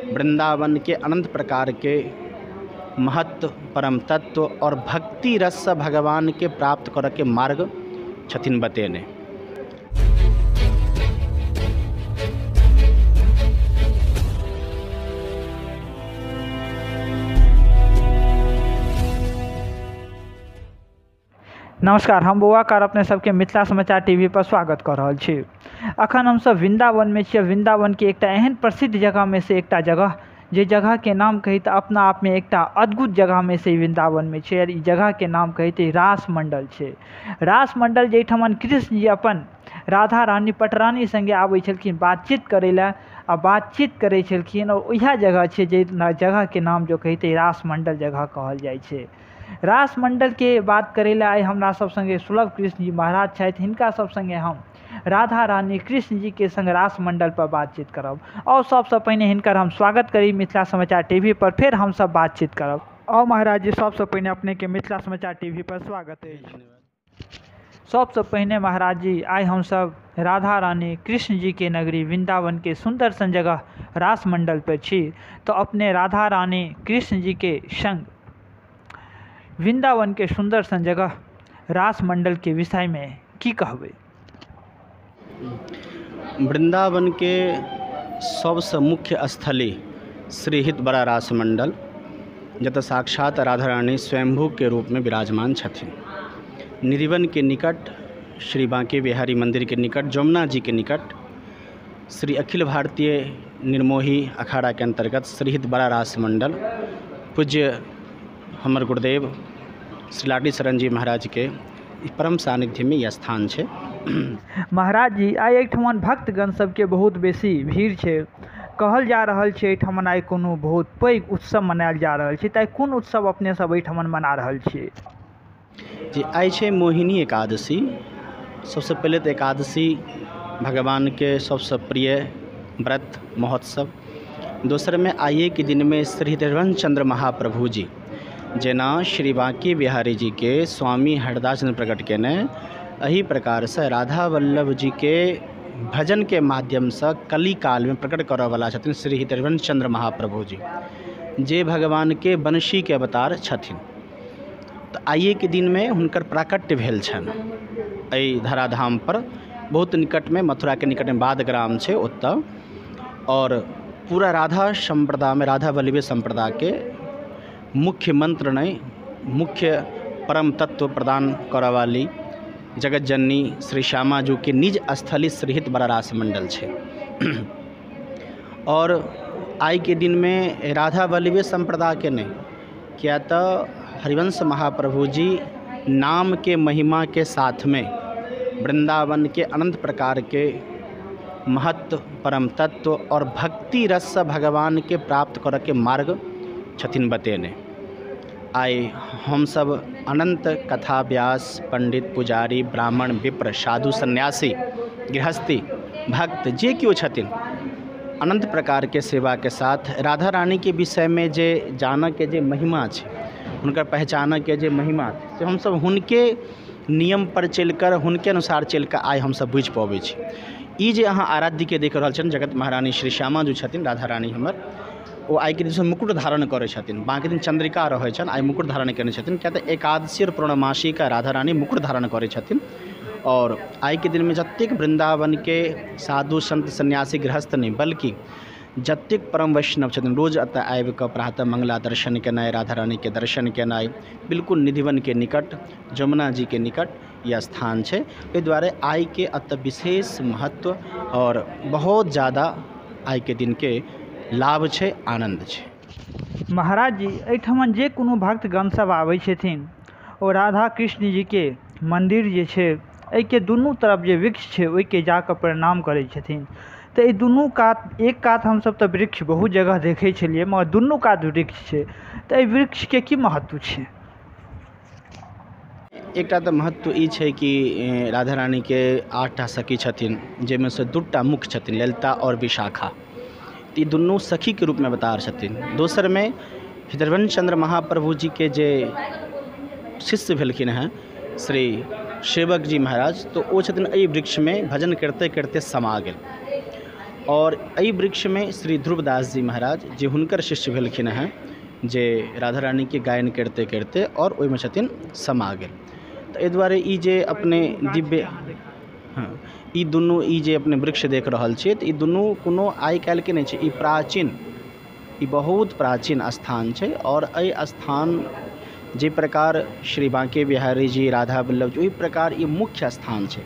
वृंदावन के अनंत प्रकार के महत्व, परम तत्व और भक्ति रस भगवान के प्राप्त कर के मार्ग छथिन बतेने। नमस्कार, हम बौआकार अपने सबके मिथिला समाचार टीवी पर स्वागत कर रहा छी। अखन हम सब वृंदावन में छियै। वृंदावन के एकटा एहन प्रसिद्ध जगह में से एकटा जगह, जे जगह के नाम कही तो अपना आप में एकटा अद्भुत जगह में से वृंदावन में छै। ई जगह के नाम कही तो रास मंडल छै। रास मंडल जेठमन कृष्ण जी अपन राधा रानी पटरानी संगे आबै छलखिन बातचीत करे ला, आ बातचीत करे छलखिन। और इएह जगह छै जे जगह के नाम जो कही तो रास मंडल जगह कहल जाइ छै। रास मंडल के बात करे ला आइ हमरा सब संगे सुलभ कृष्ण जी महाराज छथि। हिनका सब संगे हम राधा रानी कृष्ण जी के संग रास मंडल पर बातचीत करब। और सबसे पहले हिनकर हम स्वागत करी मिथिला समाचार टीवी पर, फिर हम सब बातचीत करब। और महाराज जी, सबसे पहले अपने के मिथिला समाचार टीवी पर स्वागत है। सबसे पहले महाराज जी, आइ हम सब राधा रानी कृष्ण जी के नगरी वृंदावन के सुंदर सन जगह रास मंडल पर छी। तो अपने राधा रानी कृष्ण जी के संग वृंदावन के सुंदर सन जगह रास मंडल के विषय में की कहबे? वृंदावन के सबसे मुख्य स्थली श्रीहित बड़ा रास मंडल, जत साक्षात राधा रानी स्वयंभू के रूप में विराजमान छथिन। निधिवन के निकट, श्री बांके बिहारी मंदिर के निकट, जमुना जी के निकट श्री अखिल भारतीय निर्मोही अखाड़ा के अंतर्गत श्रीहित बड़ा रास मंडल पूज्य हमर गुरुदेव श्री लाडी शरण जी महाराज के परम सानिध्य में यह स्थान है। महाराज जी, आइ एठमन भक्तगण सबके बहुत बेसी भीड़ है। कहल जा रहल छै एठमन आइ कोनो बहुत पैघ उत्सव मनायल जा रहल छै। ताइ कोन उत्सव अपने सब एठमन मना रहल छियै? जी, आइ छै मोहिनी एकादशी। सबसे पहले तो एकादशी भगवान के सबसे प्रिय व्रत महोत्सव। दोसर में आइए के दिन में श्री हरिवंश महाप्रभु जी जेना श्री बांके बिहारी जी के स्वामी हरदास चंद्र प्रकट केने, अही प्रकार से राधा वल्लभ जी के भजन के माध्यम से कली काल में प्रकट करऽ वाला छथिन श्री हरिवंश महाप्रभु जी, जे भगवान के बंशी के अवतार छथिन। तो आइए के दिन में हुनकर प्राकट्य भेल छन एहि धराधाम पर। बहुत निकट में मथुरा के निकट में बादग्राम छै ओतऽ। और पूरा राधा संप्रदाय में, राधा वल्लभी संप्रदाय के मुख्य मंत्र नहीं, मुख्य परम तत्व प्रदान करने वाली जगत जननी श्री श्यामा जी के निज स्थली श्रीहित बड़ा रास मंडल है। और आई के दिन में राधा वल्लभी संप्रदाय के नहीं, क्या तो हरिवंश महाप्रभु जी नाम के महिमा के साथ में वृंदावन के अनंत प्रकार के महत्व, परम तत्व और भक्ति रस भगवान के प्राप्त कर के मार्ग छथिन बतेने। आइ हम सब अनंत कथा व्यास, पंडित, पुजारी, ब्राह्मण, विप्र, साधु, सन्यासी, गृहस्थी, भक्त जे क्यों छथिन, अनंत प्रकार के सेवा के साथ राधा रानी के विषय में जे जान के जे महिमा है, हुनकर पहचान के जे महिमा है, तो हम सब हुनके नियम पर चलकर, हुनके अनुसार चलकर आइ हम सब बुझ पाबै छी। ई जे अहाँ आराध्य के देख रहल छन जगत महारानी श्री श्यामा जी छथिन राधा रानी हमर, वो आइ के दिन मुकुट धारण करे छथिन। बाकी दिन चंद्रिका रहे छन, आइ मुकुट धारण करने छथिन। क्या तो एकादशी और पूर्णमासी का राधा रानी मुकुट धारण करे छथिन। और आइ के दिन में जत्तेक वृंदावन के साधु संत सन्यासी गृहस्थ नहीं, बल्कि जत्तेक परम वैष्णव छथिन, रोज अतः आबि कऽ प्रातः मंगला दर्शन केनाइ, राधा रानी के दर्शन केनाइ, बिल्कुल निधिवन के निकट, जमुना जी के निकट यह स्थान है। एहि दुआरे आइ के अतः विशेष महत्व और बहुत ज़्यादा आइ के दिन के लाभ है, आनंद है। महाराज जी, एठमन जे कोनो भक्तगण सब आबै छथिन, और राधा कृष्ण जी के मंदिर जे छै, एहि के दुनू तरफ जे वृक्ष छै ओहि के जाकर प्रणाम करै छथिन। तो ये दुनू कात, एक कात हम सब तो वृक्ष बहुत जगह देखे छलिए, मगर दुनू कात वृक्ष है। तो ये वृक्ष के की महत्व है? एक तो महत्व ई है कि राधा रानी के 8टा सखी छथिन, जिनमें से 2टा मुख्य छथिन, ललिता और विशाखा। तो ये दुनू सखी के रूप में बता छथिन। दोसर में हरिवंश महाप्रभु जी के जे शिष्य भेलखिन हैं श्री सेवक जी महाराज, तो वो छथिन एहि वृक्ष में भजन करते करते समा गेल। और एहि वृक्ष में श्री ध्रुवदास जी महाराज जे हुनकर शिष्य भेलखिन हैं, जे राधा रानी के गायन करते करते और ओहिमे छथिन समा गेल। तो एहि दुआरे ई जे अपने दिव्य हाँ ई दुनू ई जे अपने वृक्ष देख रहल छियै तऽ ई दुनू कोनो आइ काल्हिके नहि छै, ई प्राचीन, ई बहुत प्राचीन स्थान छै। और एहि स्थान जे प्रकार श्री बांके बिहारी जी, राधा वल्लभ जी, ओहि प्रकार ई मुख्य स्थान छै।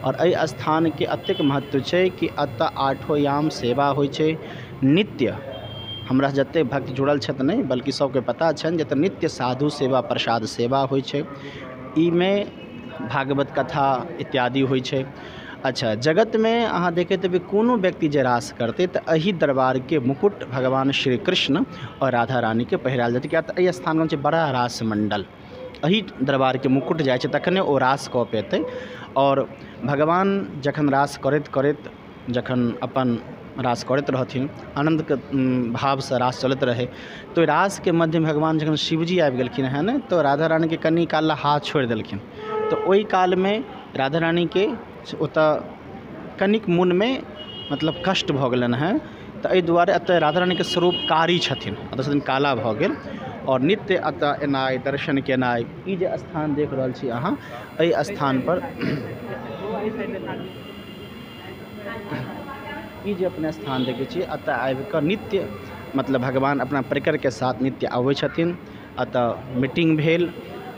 और एहि स्थान के अतेक महत्व छै कि एतऽ 8 याम सेवा होइ छै नित्य। हमरा जते भक्त जुड़ल छथि नहीं बल्कि सबके पता छनि जे एतऽ नित्य साधु सेवा प्रसाद सेवा होइ छै। ई में भागवत कथा इत्यादि होइ छै। अच्छा, जगत में अहाँ देखैत हेबै कोनो व्यक्ति जे रास करतै तऽ एहि दरबार के मुकुट भगवान श्री कृष्ण और राधा रानी के पहिरायल जेतै, किया तऽ एहि स्थान में छै बड़ा रास मंडल। एहि दरबार के मुकुट जाइ छै तखने ओ रास कऽ पेतै। और भगवान जखन रास करैत करैत जखन अपन रास करैत रहथिन, आनंद के भाव से रास चलैत रहे, तो रास के मध्य में भगवान जखन शिवजी आबि गेलखिन हैं ने, तो राधा रानी के कनी काल हाथ छोड़ देलखिन। तो ओहि काल में राधा रानी के ओतऽ कनिक मन में मतलब कष्ट भऽ गेलनि हैं। तऽ एहि दुआरे एतऽ राधा रानी के स्वरूप कारी छथिन, एतऽ छथिन काला भऽ गेल। और नित्य एतऽ एनाइ दर्शन केनाइ, ई जे स्थान देख रहल छी अहाँ, एहि स्थान पर ई जे अपने स्थान देखै छी, एतऽ आबि कऽ नित्य मतलब भगवान अपना परिकर के साथ नित्य आबै छथिन। एतऽ मीटिंग भेल,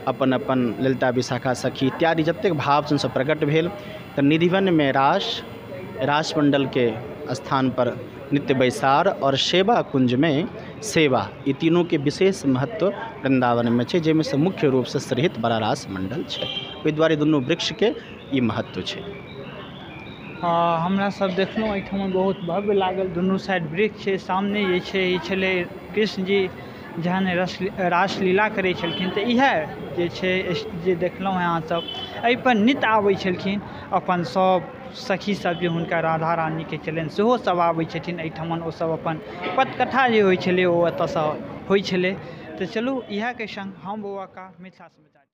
अपन अपन ललिता विशाखा सखी इत्यादि जतेक भाव छनि सब प्रकट भेल। तऽ निधिवन में रास मंडल के स्थान पर नित्य बैसार और सेवा कुंज में सेवा, ये तीनों के विशेष महत्व वृंदावन में छै, जाहिमे से मुख्य रूप से सहित बड़ा रास मंडल छै। ओहि दुआरे दुनू वृक्ष के ई महत्व छै। हमरा सब देखलहुँ एहिठाम बहुत भव्य लागल, दुनू साइड वृक्ष छै। सामने जे छै ई छलै कृष्ण जी जहन रासलीला करै छलखिन, तऽ इएह जे छै जे देखलहुँ हैं अहाँ सब, एहिपर नित्य आबै छलखिन अपन सब सखी सब जे हुनका राधा रानी के छलनि सेहो सब आबै छथिन एहिठमन। ओ सब अपन पटकथा जे होइ छलै ओ एतऽसँ होइ छलै। तऽ चलू इएह के संग हम बौआ का मिथिला समाचार।